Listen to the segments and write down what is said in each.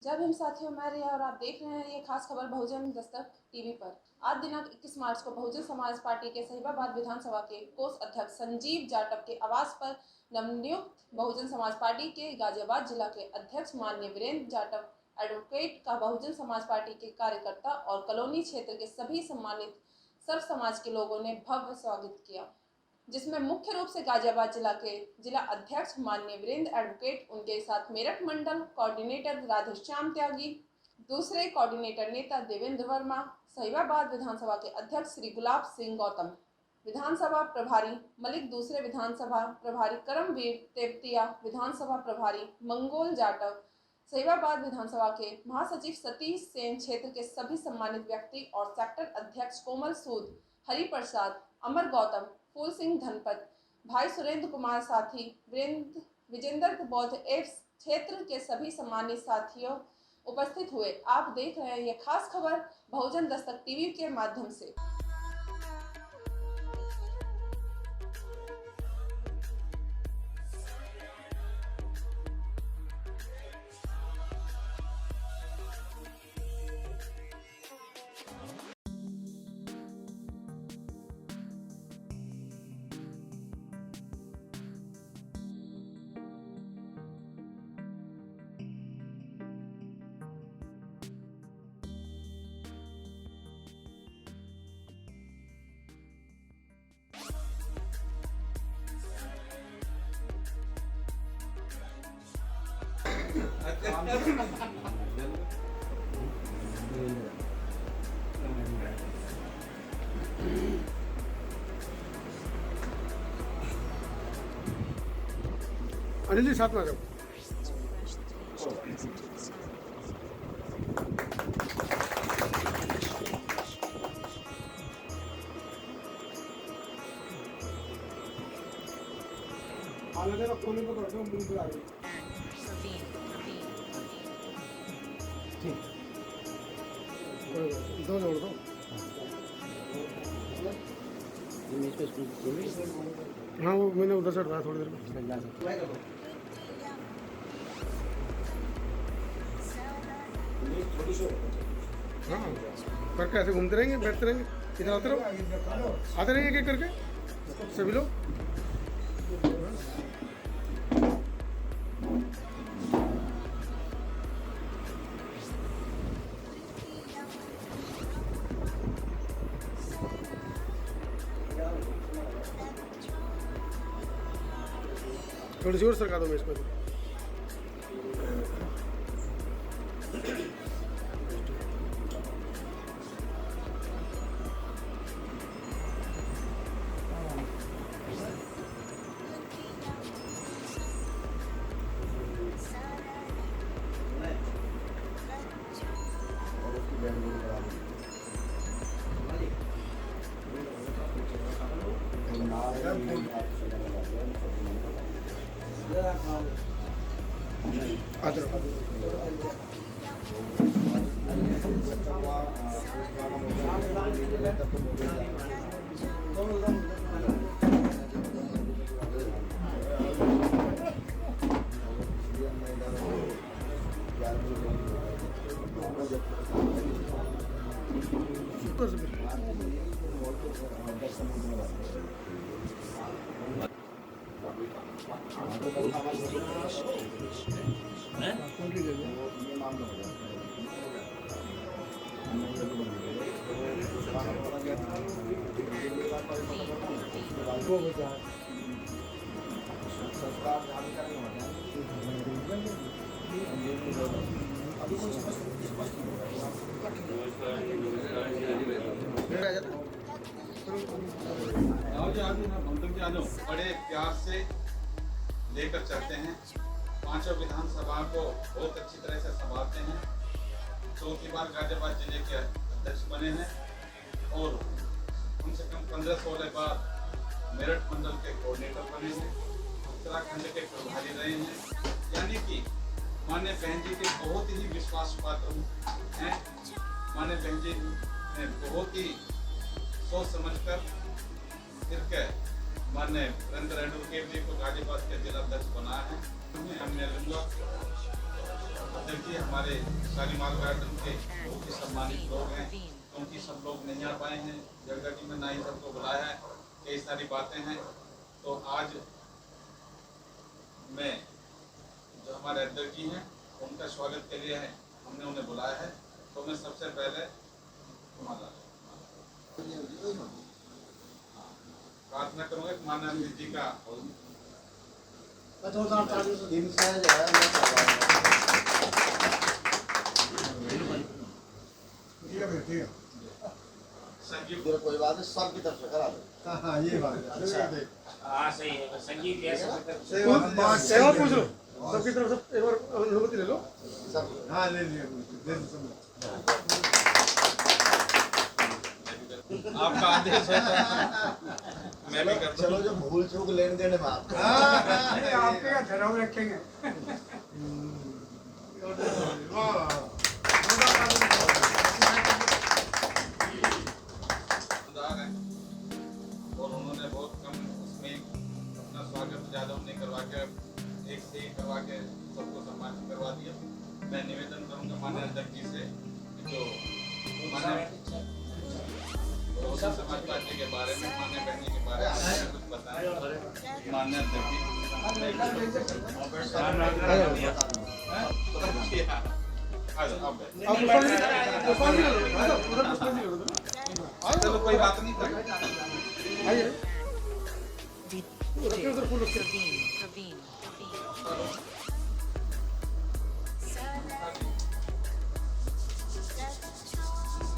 जब हम साथियों मैं रिया और आप देख रहे हैं ये खास खबर बहुजन दस्तक टीवी पर। आज दिनांक 21 मार्च को बहुजन समाज पार्टी के साहिबाबाद विधानसभा के कोष अध्यक्ष संजीव जाटव के आवास पर नवनियुक्त बहुजन समाज पार्टी के गाजियाबाद जिला के अध्यक्ष माननीय वीरेंद्र जाटव एडवोकेट का बहुजन समाज पार्टी के कार्यकर्ता और कॉलोनी क्षेत्र के सभी सम्मानित सर्व समाज के लोगों ने भव्य स्वागत किया, जिसमें मुख्य रूप से गाजियाबाद जिला के जिला अध्यक्ष माननीय वीरेंद्र एडवोकेट, उनके साथ मेरठ मंडल कोऑर्डिनेटर राधेश्याम त्यागी, दूसरे कोऑर्डिनेटर नेता देवेंद्र वर्मा, साहिबाबाद विधानसभा के अध्यक्ष श्री गुलाब सिंह गौतम, विधानसभा प्रभारी मलिक, दूसरे विधानसभा प्रभारी करमवीर तेवतिया, विधानसभा प्रभारी मंगोल जाटव, साहिबाबाद विधानसभा के महासचिव सतीश सेन, क्षेत्र के सभी सम्मानित व्यक्ति और सेक्टर अध्यक्ष कोमल सूद, हरि प्रसाद, अमर गौतम, फूल सिंह धनपत, भाई सुरेंद्र कुमार साथी, विजेंद्र बौद्ध एवं क्षेत्र के सभी सम्मानित साथियों उपस्थित हुए। आप देख रहे हैं ये खास खबर बहुजन दस्तक टीवी के माध्यम से। अनिल जी साथ में आ जाओ। खोलने को बैठो बिल्कुल आ गई। दो जोड़ दो। हाँ वो मैंने उधर से उठाया थोड़ी देर में। हाँ करके ऐसे घूमते रहेंगे, बैठते रहेंगे, इधर आते रहो, आते रहेंगे एक करके सभी लोग। थोड़ी जोर सरका दो मैं इसमें। बड़े प्यार से लेकर चलते हैं। पांचों विधानसभा को बहुत अच्छी तरह से संभालते हैं। चौथी बार गाजियाबाद जिले के अध्यक्ष बने हैं और कम से कम 15-16 बार मेरठ मंडल के कोऑर्डिनेटर बने हैं, उत्तराखंड के प्रभारी रहे हैं। यानी कि माननीय बहन जी के बहुत ही विश्वास पात्र हैं। माननीय बहन जी ने बहुत ही सोच समझकर फिर के माननीय वीरेंद्र एडवोकेट जी को गाजियाबाद के जिला अध्यक्ष बनाया है। हमने लूंगा अध्यक्ष हमारे शालीमार गार्डन के बहुत ही सम्मानित लोग हैं, क्योंकि सब लोग नहीं आ पाए हैं, जगह में ना ही सबको बुलाया है, कई सारी बातें हैं। तो आज मैं जो हमारे अध्यक्ष जी हैं उनका स्वागत के लिए है हमने उन्हें बुलाया है। तो मैं सबसे पहले प्रार्थना करूँगा कि माननीय जी का संजीव कोई बात नहीं, सबकी तरफ से करा दो। हाँ ये बात अच्छा हाँ सही है। संजीव कैसे सेवा पूछ लो सबकी तरफ से, एक बार अनुमति ले लो। सब हाँ ले लिया सब। आपका आदेश है तो मैं भी करता चलो जो भूल चूक लेन देन में आप आपके का धर्म रखेंगे। और उन्होंने बहुत कम उसमें अपना स्वागत ज़्यादा नहीं करवा के एक से ही करवा के सबको सम्मानित करवा दिया। मैं निवेदन करूंगा माननीय अध्यक्ष जी से कि जो माननीय बहुजन समाज पार्टी के बारे में, माननीय बहनी के बारे में कुछ बताएं। माननीय अध्यक्ष जी चलो कोई बात नहीं कर आइए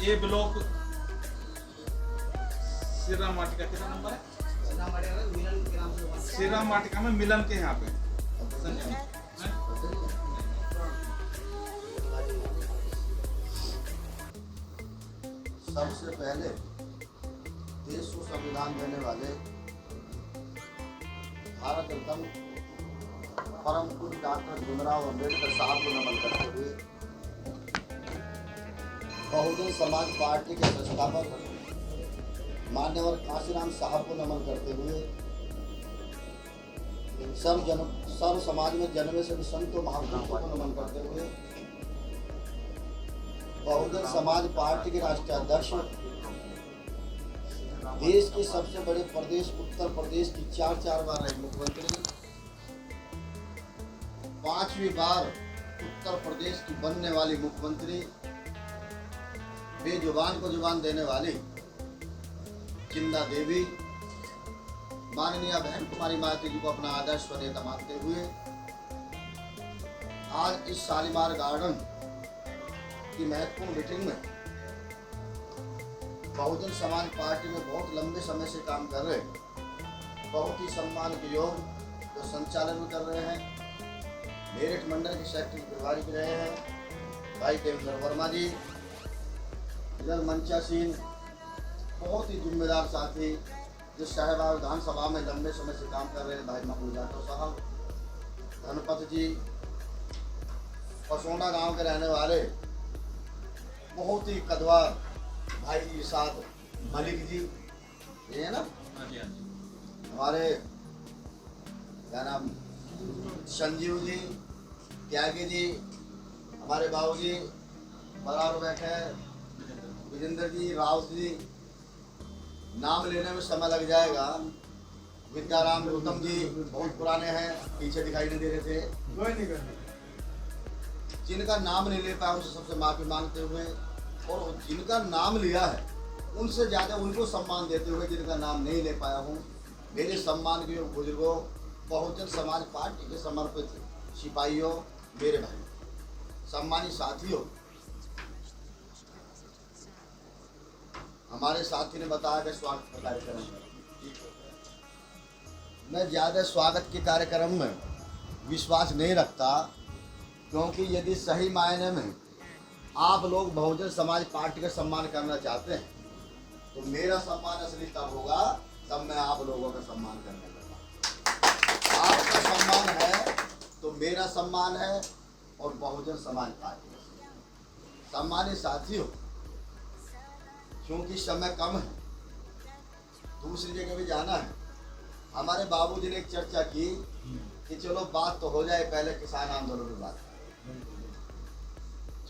ये ब्लॉक सिरा माटिका कितना नंबर है? सिरा माटिका में मिलन के यहाँ पे संजय हैं? सबसे पहले देश को संविधान देने वाले भारत रत्न परम पूज्य डॉक्टर भीमराव अम्बेडकर साहब को नमन करते हुए बहुजन समाज पार्टी के संस्थापक मान्यवर काशीराम साहब को नमन करते हुए सर्व समाज में जन्मे सभी संतों महापुरुषों को नमन करते हुए बहुजन समाज पार्टी के राष्ट्रीय अध्यक्ष देश के सबसे बड़े प्रदेश उत्तर प्रदेश की 4 बार रहे मुख्यमंत्री, 5वीं बार उत्तर प्रदेश की बनने वाली मुख्यमंत्री, बेजुबान को जुबान देने वाली चिंदा देवी माननीय बहन कुमारी मायावती जी को अपना आदर्श व नेता मानते हुए आज इस शालीमार गार्डन की महत्वपूर्ण मीटिंग में बहुजन समाज पार्टी में बहुत लंबे समय से काम कर रहे, बहुत ही सम्मान के योग जो संचालन कर रहे हैं, मेरठ मंडल के सेक्रेटरी प्रभारी भी रहे हैं भाई देवेंद्र वर्मा जी, इधर मंचा सिंह, बहुत ही जिम्मेदार साथी जो साहिबा विधानसभा में लंबे समय से काम कर रहे हैं भाई महमूद जाटव साहब, धनपत जी, पसोना गांव के रहने वाले बहुत ही कदवा भाई इरशाद मलिक जी, ये है ना हमारे क्या नाम संजीव जी, त्यागी जी, हमारे बाबू जी बराबर बैठे, विजेंद्र जी, राउत जी, नाम लेने में समय लग जाएगा। विद्याराम गौतम जी बहुत पुराने हैं, पीछे दिखाई नहीं दे रहे थे, कोई नहीं करना। जिनका नाम नहीं ले पाया उनसे सबसे माफी मांगते हुए, और जिनका नाम लिया है उनसे ज़्यादा उनको सम्मान देते हुए जिनका नाम नहीं ले पाया हूँ, मेरे सम्मान के बुजुर्गों, बहुजन समाज पार्टी के समर्पित सिपाहियों, मेरे भाई, सम्मानित साथियों, हमारे साथी ने बताया कि स्वागत का कार्यक्रम है। मैं ज़्यादा स्वागत के कार्यक्रम में विश्वास नहीं रखता, क्योंकि यदि सही मायने में आप लोग बहुजन समाज पार्टी का सम्मान करना चाहते हैं तो मेरा सम्मान असली तब होगा तब मैं आप लोगों का सम्मान करने लगा। आपका सम्मान है तो मेरा सम्मान है और बहुजन समाज पार्टी का सम्मानित साथियों, क्योंकि समय कम है, दूसरी जगह भी जाना है। हमारे बाबूजी ने एक चर्चा की कि चलो बात तो हो जाए, पहले किसान आंदोलन की बात।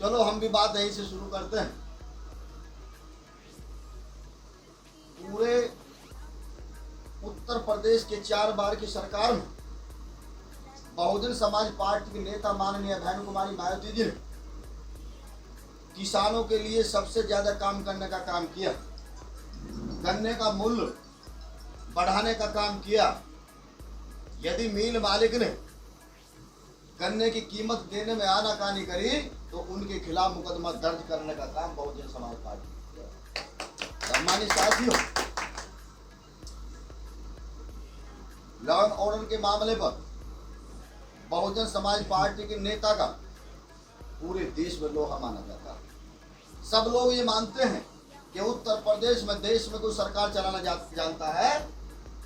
चलो हम भी बात यहीं से शुरू करते हैं। पूरे उत्तर प्रदेश के 4 बार की सरकार में बहुजन समाज पार्टी के नेता माननीय बहन कुमारी मायावती जी ने किसानों के लिए सबसे ज्यादा काम करने का काम किया, गन्ने का मूल्य बढ़ाने का काम किया। यदि मिल मालिक ने गन्ने की कीमत देने में आनाकानी करी तो उनके खिलाफ मुकदमा दर्ज करने का काम बहुजन समाज पार्टी ने किया। सम्मानित साथियों, लॉ एंड ऑर्डर के मामले पर बहुजन समाज पार्टी के नेता का पूरे देश में लोहा माना जाता है। सब लोग ये मानते हैं कि उत्तर प्रदेश में देश में कोई सरकार चलाना जानता है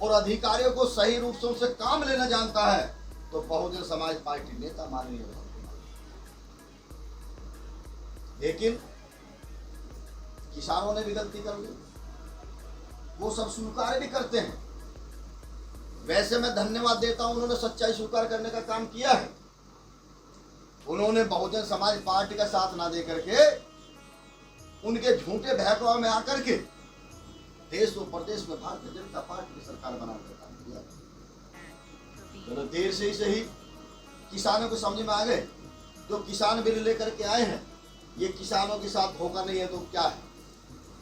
और अधिकारियों को सही रूप से उनसे काम लेना जानता है तो बहुजन समाज पार्टी नेता माननीय है। लेकिन किसानों ने भी गलती कर ली, वो सब स्वीकार भी करते हैं। वैसे मैं धन्यवाद देता हूं, उन्होंने सच्चाई स्वीकार करने का काम किया है। उन्होंने बहुजन समाज पार्टी का साथ ना दे करके उनके झूठे बहकावे में आकर के देश और प्रदेश में भारतीय जनता पार्टी की सरकार बनाने का काम किया। चलो देर से ही सही किसानों को समझ में आ गए। जो किसान बिल लेकर के आए हैं ये किसानों के साथ धोखा नहीं है तो क्या है।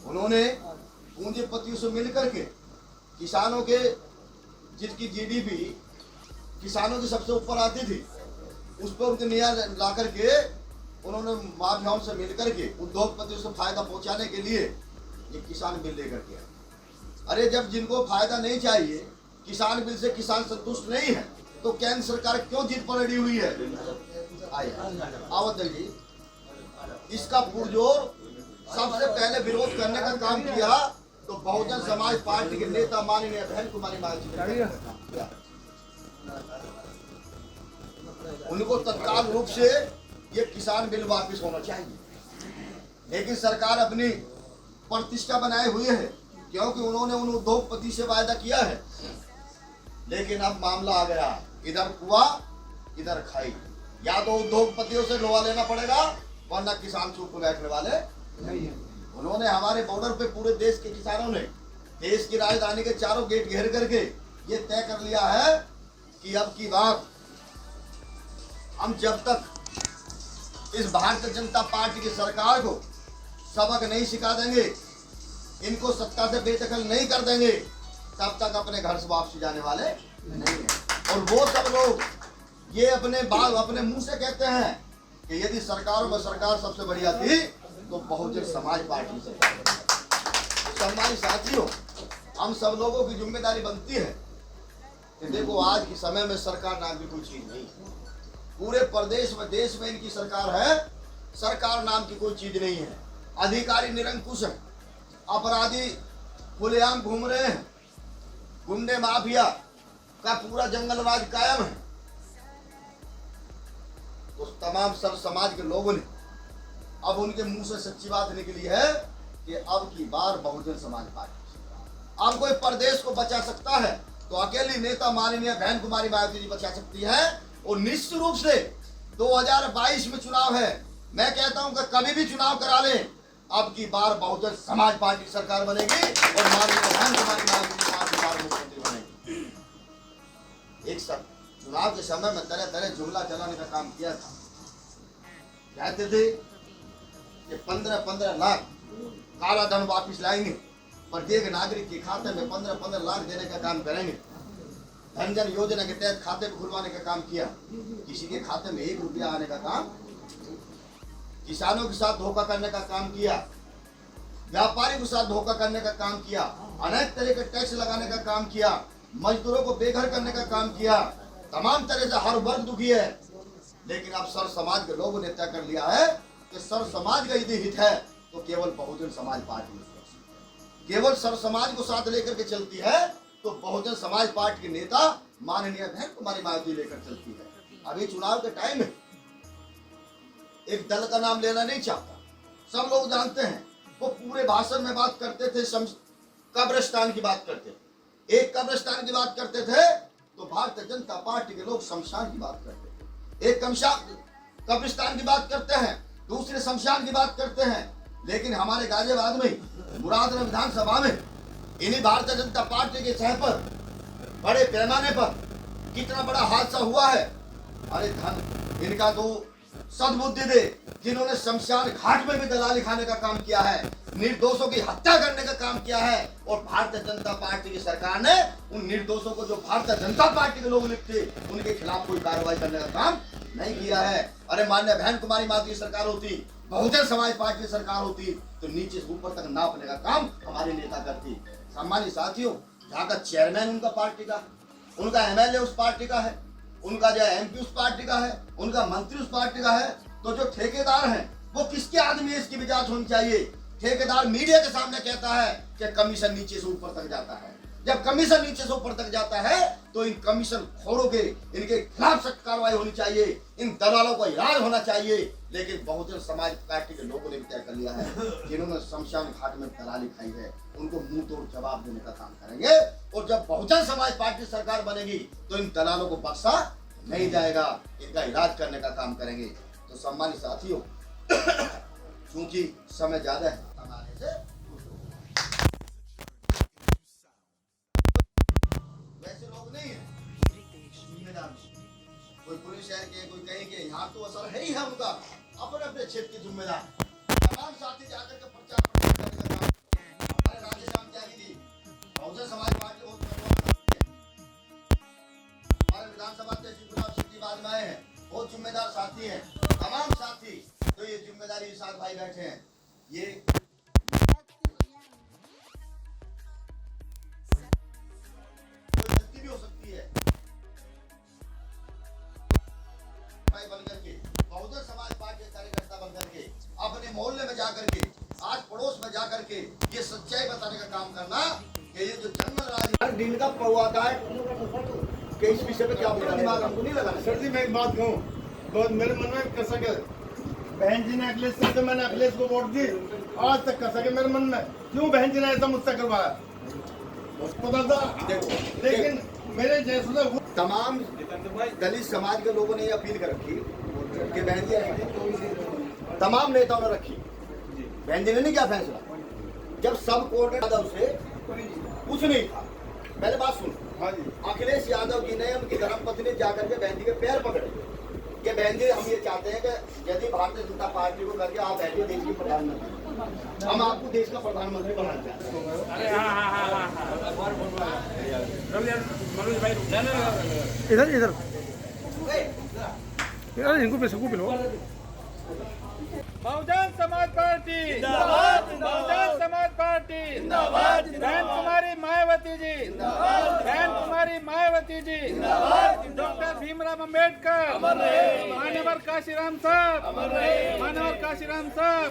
उन्होंने पूंजीपतियों से मिलकर के किसानों के जिसकी जीडीपी किसानों की सबसे ऊपर आती थी उस पर उनके निया ला करके उन्होंने माफियाओं से मिलकर के उद्योगपतियों से फायदा पहुंचाने के लिए ये किसान बिल लेकर के आए। अरे जब जिनको फायदा नहीं चाहिए, किसान बिल से किसान संतुष्ट नहीं है तो केंद्र सरकार क्यों जिद पर अड़ी हुई है। आवत जी इसका पुरजोर सबसे पहले विरोध करने का काम किया तो बहुजन समाज पार्टी के नेता माननीय बहन कुमारी मायावती ने उनको तत्काल रूप से ये किसान बिल वापस होना चाहिए। लेकिन सरकार अपनी प्रतिष्ठा बनाए हुए है क्योंकि उन्होंने उन उद्योगपति से वायदा किया है। लेकिन अब मामला आ गया, इधर कुआ इधर खाई। या तो उद्योगपतियों से लोहा लेना पड़ेगा वरना किसान चुप बैठने वाले नहीं है। उन्होंने हमारे बॉर्डर पे पूरे देश के किसानों ने देश की राजधानी के चारों गेट घेर करके ये तय कर लिया है कि अब की बात हम जब तक इस भारतीय जनता पार्टी की सरकार को सबक नहीं सिखा देंगे, इनको सत्ता से बेदखल नहीं कर देंगे, तब तक अपने घर से वापसी जाने वाले नहीं है। और वो सब लोग ये अपने मुंह से कहते हैं कि यदि सरकारों में सरकार सबसे बढ़िया थी तो बहुजन समाज पार्टी सरकार। सम्मानित साथियों, हम सब लोगों की जिम्मेदारी बनती है कि देखो आज के समय में सरकार नाम की कोई चीज नहीं है। पूरे प्रदेश में देश में इनकी सरकार है, सरकार नाम की कोई चीज नहीं है। अधिकारी निरंकुश है, अपराधी खुलेआम घूम रहे हैं, गुंडे माफिया का पूरा जंगल राज कायम है। उस तमाम सर समाज के लोगों ने अब उनके मुंह से सच्ची बात निकली है कि अब की बार बहुजन समाज पार्टी अब कोई प्रदेश को बचा सकता है तो अकेली नेता माननीय बहन कुमारी मायावती जी बचा सकती है। और निश्चित रूप से 2022 में चुनाव है, मैं कहता हूं कि कभी भी चुनाव करा लें, अब की बार बहुजन समाज पार्टी सरकार बनेगी और माननीय बहन कुमारी मायावती जी 5 बार मुख्यमंत्री बनेगी। एक सब चुनाव के समय में तरह तरह जुमला चलाने का काम किया था। कहते थे कि 15-15 लाख काला धन वापिस लाएंगे, प्रत्येक नागरिक के खाते में 15-15 लाख देने का काम करेंगे। धन जन योजना के तहत खाते को खुलवाने का काम किया, किसी के खाते में 1 रुपया आने का काम। किसानों के साथ धोखा करने का काम किया, व्यापारी के साथ धोखा करने का काम किया, अनेक तरह के टैक्स लगाने का काम किया, मजदूरों को बेघर करने का काम किया। तमाम तरह से हर वर्ग दुखी है। लेकिन अब सर समाज के लोगों ने तय कर लिया है कि सर समाज का यदि हित है तो केवल बहुजन समाज पार्टी केवल सर समाज को साथ लेकर के चलती है तो बहुजन समाज पार्टी के नेता माननीय बहन कुमारी मायावती लेकर चलती है। अभी चुनाव के टाइम में एक दल का नाम लेना नहीं चाहता, सब लोग जानते हैं। वो पूरे भाषण में बात करते थे कब्रिस्तान की बात करते थे, एक कब्रिस्तान की बात करते थे तो भारतीय जनता पार्टी के लोग शमशान की बात करते थे। एक कब्रिस्तान की बात करते हैं दूसरे शमशान की बात करते हैं, लेकिन हमारे गाजियाबाद में मुरादनगर विधानसभा में इन्हीं भारतीय जनता पार्टी के सह पर बड़े पैमाने पर कितना बड़ा हादसा हुआ है। अरे धन इनका तो सद्बुद्धि दे, जिन्होंने शमशान घाट में भी दलाली खाने का काम किया है, निर्दोषों की हत्या करने का काम किया है, और भारतीय जनता पार्टी की सरकार ने उन निर्दोषों को जो भारतीय जनता पार्टी के लोग लिखते उनके खिलाफ कोई कार्रवाई करने का काम नहीं किया है। अरे मान्य बहन कुमारी माता की सरकार होती, बहुजन समाज पार्टी की सरकार होती, तो नीचे से ऊपर तक नापने का काम हमारे नेता करती। सम्मानित साथियों, जहाँ का चेयरमैन उनका पार्टी का, उनका एमएलए उस पार्टी का है, उनका जो एमपी उस पार्टी का है, उनका मंत्री उस पार्टी का है, तो जो ठेकेदार हैं वो किसके आदमी है, इसकी भी जांच होनी चाहिए। ठेकेदार मीडिया के सामने कहता है कि कमीशन नीचे से ऊपर तक जाता है। जब कमीशन नीचे से ऊपर तक जाता है तो इन कमीशन खोरों के इनके खिलाफ सख्त कार्रवाई होनी चाहिए, इन दलालों का इलाज होना चाहिए। लेकिन बहुजन समाज पार्टी के लोगों ने भी तय कर लिया है, जिन्होंने शमशान घाट में दलाली खाई है उनको मुंह तोड़ जवाब देने का काम करेंगे, और जब बहुजन समाज पार्टी सरकार बनेगी तो इन दलालों को बख्शा नहीं जाएगा, इनका इलाज करने का काम करेंगे। तो सम्मानित साथियों, चूंकि समय ज्यादा है, हमारे से वैसे लोग नहीं है जिम्मेदार, कोई पुलिस शहर के, कोई कहीं के, यहाँ तो असर है ही है उनका अपने अपने क्षेत्र के जिम्मेदार। तमाम साथी जाकर के प्रचार करने का काम, हमारे राधेश्याम त्यागी जी बहुजन समाज पार्टी बहुत करती है, हमारे विधानसभा अध्यक्ष गुलाब सिंह जी बाद में आए हैं, बहुत जिम्मेदार साथी हैं। तमाम साथी तो ये जिम्मेदारी के साथ भाई बैठे हैं, ये गलती भी हो सकती है भाई बनकर के, बहुजन समाज पार्टी के कार्यकर्ता बनकर के, अपने मोहल्ले में जाकर के, आज पड़ोस में जाकर के ये सच्चाई बताने का काम करना कि ये जो जंगल राज दिन का पौधा है कि इस विषय पे क्या बोलना, दिमाग हमको नहीं लगाना। सर जी मैं एक बात कहूँ, बहुत मेरे मन में कर सके, बहन जी ने अखिलेश से, तो मैंने अखिलेश को वोट दी, आज तक कर सके मेरे मन में, क्यों बहन जी ने ऐसा मुझसे करवाया पता था, लेकिन मेरे जैसे तमाम दलित समाज के लोगों ने ये अपील कर रखी कि बहन जी, तमाम नेताओं ने रखी, बहन जी ने नहीं किया फैसला, जब सब कोर्ट यादव से कुछ नहीं था। पहले बात सुन, हाँ जी, अखिलेश यादव जी ने उनकी धर्मपत्नी जाकर के बहन जी के पैर पकड़े कि बहन जी हम ये चाहते हैं कि यदि भारतीय जनता पार्टी को करके आप बैठिए देश की प्रधानमंत्री, हम आपको देश का प्रधानमंत्री बनाना चाहते हैं। अरे हाँ मनोज भाई इधर इधर यार इनको पैसे को पिलो। बहुजन समाज पार्टी जिंदाबाद, बहुजन समाज पार्टी जिंदाबाद, बहन कुमारी मायावती जी जिंदाबाद, बहन कुमारी मायावती जी जिंदाबाद, डॉक्टर भीमराव अंबेडकर मान्यवर काशीराम साहब, मान्यवर काशीराम साहब।